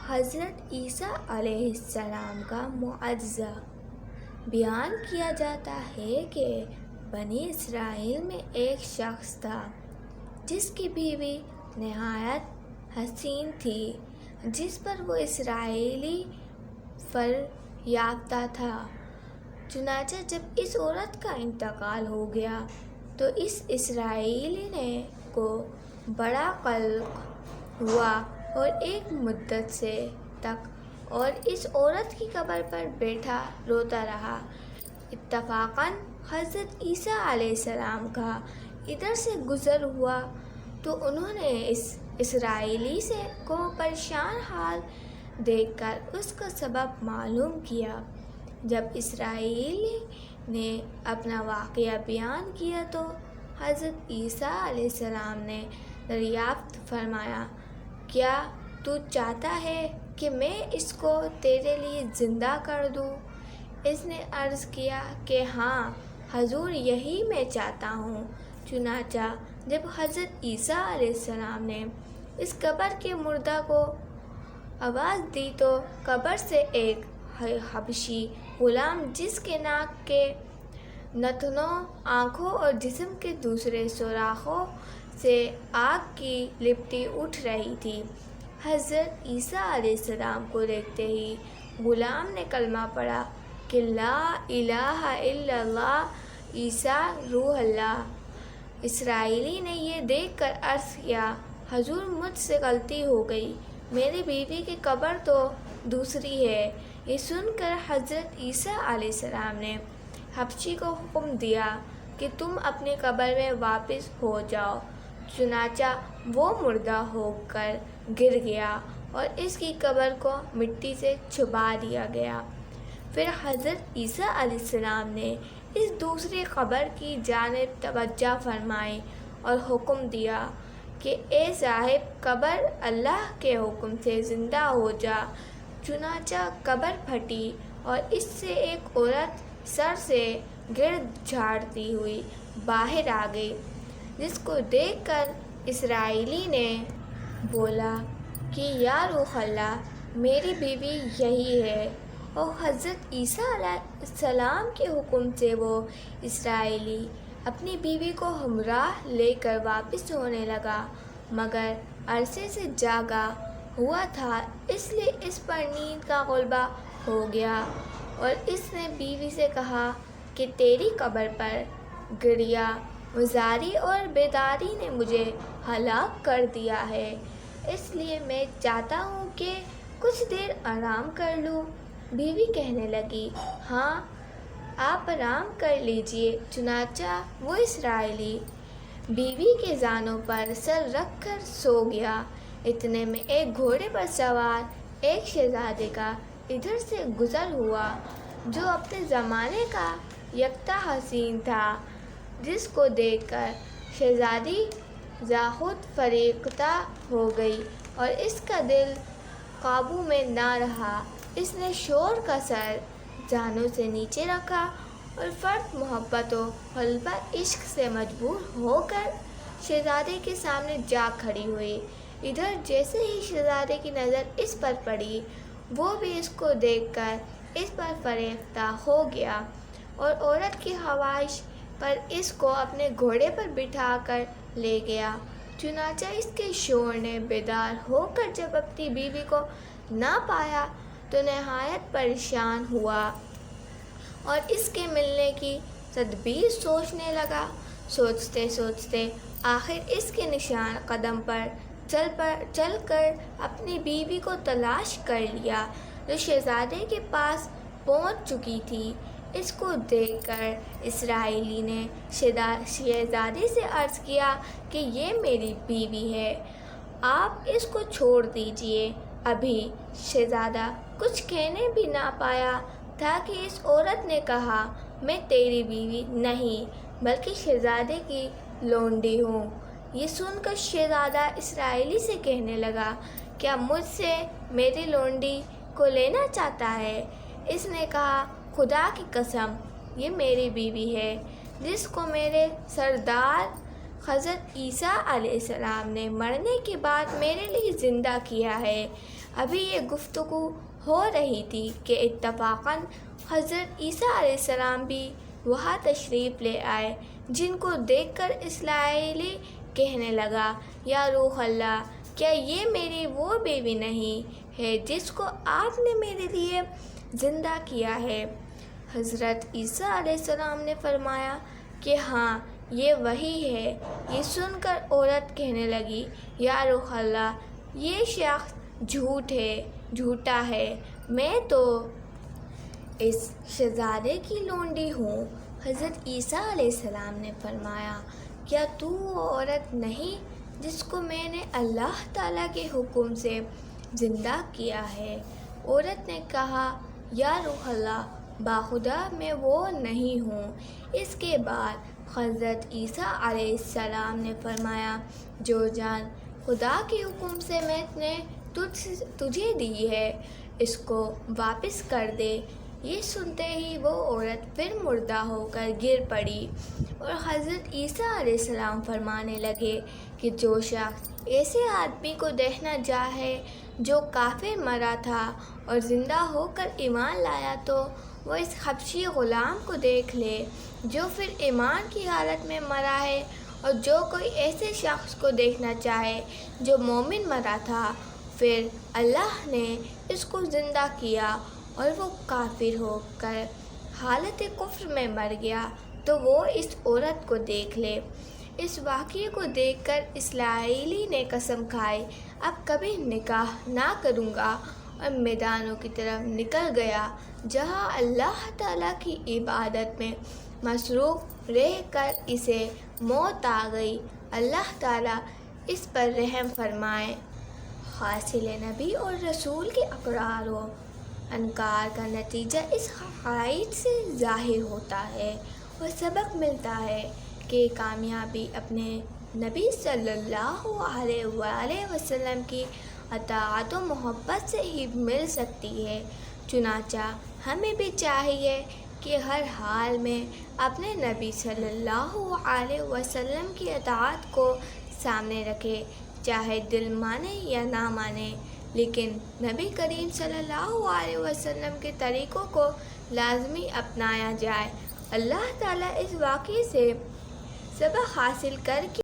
حضرت عیسیٰ علیہ السلام کا معجزہ بیان کیا جاتا ہے کہ بنی اسرائیل میں ایک شخص تھا جس کی بیوی نہایت حسین تھی، جس پر وہ اسرائیلی فر یافتہ تھا۔ چنانچہ جب اس عورت کا انتقال ہو گیا تو اس اسرائیلی نے کو بڑا قلق ہوا اور ایک مدت سے تک اور اس عورت کی قبر پر بیٹھا روتا رہا۔ اتفاقاً حضرت عیسیٰ علیہ السلام کا ادھر سے گزر ہوا تو انہوں نے اس اسرائیلی سے کو پریشان حال دیکھ کر اس کا سبب معلوم کیا۔ جب اسرائیلی نے اپنا واقعہ بیان کیا تو حضرت عیسیٰ علیہ السلام نے دریافت فرمایا، کیا تو چاہتا ہے کہ میں اس کو تیرے لیے زندہ کر دوں؟ اس نے عرض کیا کہ ہاں حضور، یہی میں چاہتا ہوں۔ چنانچہ جب حضرت عیسیٰ علیہ السلام نے اس قبر کے مردہ کو آواز دی تو قبر سے ایک حبشی غلام، جس کے ناک کے نتنوں، آنکھوں اور جسم کے دوسرے سوراخوں سے آگ کی لپٹیں اٹھ رہی تھی، حضرت عیسیٰ علیہ السلام کو دیکھتے ہی غلام نے کلمہ پڑھا کہ لا الہ الا اللہ عیسیٰ روح اللہ۔ اسرائیلی نے یہ دیکھ کر عرض کیا، حضور مجھ سے غلطی ہو گئی، میری بیوی کی قبر تو دوسری ہے۔ یہ سن کر حضرت عیسیٰ علیہ السلام نے حبشی کو حکم دیا کہ تم اپنی قبر میں واپس ہو جاؤ۔ چنانچہ وہ مردہ ہو کر گر گیا اور اس کی قبر کو مٹی سے چھپا دیا گیا۔ پھر حضرت عیسیٰ علیہ السلام نے اس دوسری قبر کی جانب توجہ فرمائی اور حکم دیا کہ اے صاحب قبر، اللہ کے حکم سے زندہ ہو جا۔ چنانچہ قبر پھٹی اور اس سے ایک عورت سر سے گرد جھاڑتی ہوئی باہر آ گئی، جس کو دیکھ کر اسرائیلی نے بولا کہ یا روح اللہ، میری بیوی یہی ہے۔ اور حضرت عیسیٰ علیہ السلام کے حکم سے وہ اسرائیلی اپنی بیوی کو ہمراہ لے کر واپس ہونے لگا، مگر عرصے سے جاگا ہوا تھا، اس لیے اس پر نیند کا غلبہ ہو گیا اور اس نے بیوی سے کہا کہ تیری قبر پر گریہ مزاری اور بیداری نے مجھے ہلاک کر دیا ہے، اس لیے میں چاہتا ہوں کہ کچھ دیر آرام کر لوں۔ بیوی کہنے لگی، ہاں آپ آرام کر لیجئے۔ چنانچہ وہ اسرائیلی بیوی کے زانوں پر سر رکھ کر سو گیا۔ اتنے میں ایک گھوڑے پر سوار ایک شہزادے کا ادھر سے گزر ہوا جو اپنے زمانے کا یکتا حسین تھا، جس کو دیکھ کر شہزادی ذاخود فریفتہ ہو گئی اور اس کا دل قابو میں نہ رہا۔ اس نے شور کا سر زانوں سے نیچے رکھا اور فرط محبت و غلبہ عشق سے مجبور ہو کر شہزادے کے سامنے جا کھڑی ہوئی۔ ادھر جیسے ہی شہزادے کی نظر اس پر پڑی، وہ بھی اس کو دیکھ کر اس پر فریفتہ ہو گیا اور عورت کی خواہش پر اس کو اپنے گھوڑے پر بٹھا کر لے گیا۔ چنانچہ اس کے شوہر نے بیدار ہو کر جب اپنی بیوی کو نہ پایا تو نہایت پریشان ہوا اور اس کے ملنے کی تدبیر سوچنے لگا۔ سوچتے سوچتے آخر اس کے نشان قدم پر چل کر اپنی بیوی کو تلاش کر لیا، جو شہزادے کے پاس پہنچ چکی تھی۔ اس کو دیکھ کر اسرائیلی نے شہزادے سے عرض کیا کہ یہ میری بیوی ہے، آپ اس کو چھوڑ دیجئے۔ ابھی شہزادہ کچھ کہنے بھی نہ پایا تھا کہ اس عورت نے کہا، میں تیری بیوی نہیں بلکہ شہزادے کی لونڈی ہوں۔ یہ سن کر شہزادہ اسرائیلی سے کہنے لگا، کیا مجھ سے میری لونڈی کو لینا چاہتا ہے؟ اس نے کہا، خدا کی قسم، یہ میری بیوی ہے، جس کو میرے سردار حضرت عیسیٰ علیہ السلام نے مرنے کے بعد میرے لیے زندہ کیا ہے۔ ابھی یہ گفتگو ہو رہی تھی کہ اتفاقاً حضرت عیسیٰ علیہ السلام بھی وہاں تشریف لے آئے، جن کو دیکھ کر اسرائیلی کہنے لگا، یا روح اللہ، کیا یہ میری وہ بیوی نہیں ہے جس کو آپ نے میرے لیے زندہ کیا ہے؟ حضرت عیسیٰ علیہ السلام نے فرمایا کہ ہاں، یہ وہی ہے۔ یہ سن کر عورت کہنے لگی، یا روح اللہ، یہ شخص جھوٹا ہے، میں تو اس شہزادے کی لونڈی ہوں۔ حضرت عیسیٰ علیہ السلام نے فرمایا، کیا تو وہ عورت نہیں جس کو میں نے اللہ تعالیٰ کے حکم سے زندہ کیا ہے؟ عورت نے کہا، یا روح اللہ، باخدا میں وہ نہیں ہوں۔ اس کے بعد حضرت عیسیٰ علیہ السلام نے فرمایا، جو جان خدا کے حکم سے میں نے تجھے دی ہے، اس کو واپس کر دے۔ یہ سنتے ہی وہ عورت پھر مردہ ہو کر گر پڑی، اور حضرت عیسیٰ علیہ السلام فرمانے لگے کہ جو شخص ایسے آدمی کو دیکھنا چاہے جو کافر مرا تھا اور زندہ ہو کر ایمان لایا، تو وہ اس حبشی غلام کو دیکھ لے جو پھر ایمان کی حالت میں مرا ہے، اور جو کوئی ایسے شخص کو دیکھنا چاہے جو مومن مرا تھا، پھر اللہ نے اس کو زندہ کیا اور وہ کافر ہو کر حالت کفر میں مر گیا، تو وہ اس عورت کو دیکھ لے۔ اس واقعے کو دیکھ کر اسرائیلی نے قسم کھائی، اب کبھی نکاح نہ کروں گا، اور میدانوں کی طرف نکل گیا جہاں اللہ تعالیٰ کی عبادت میں مصروف رہ کر اسے موت آ گئی۔ اللہ تعالیٰ اس پر رحم فرمائے۔ حاصل نبی اور رسول کے اقرار و انکار کا نتیجہ اس حقائق سے ظاہر ہوتا ہے اور سبق ملتا ہے کہ کامیابی اپنے نبی صلی اللہ علیہ وآلہ وسلم کی اطاعت و محبت سے ہی مل سکتی ہے۔ چنانچہ ہمیں بھی چاہیے کہ ہر حال میں اپنے نبی صلی اللہ علیہ وسلم کی اطاعت کو سامنے رکھے، چاہے دل مانے یا نہ مانے، لیکن نبی کریم صلی اللہ علیہ وسلم کے طریقوں کو لازمی اپنایا جائے۔ اللہ تعالیٰ اس واقعے سے سبق حاصل کر کے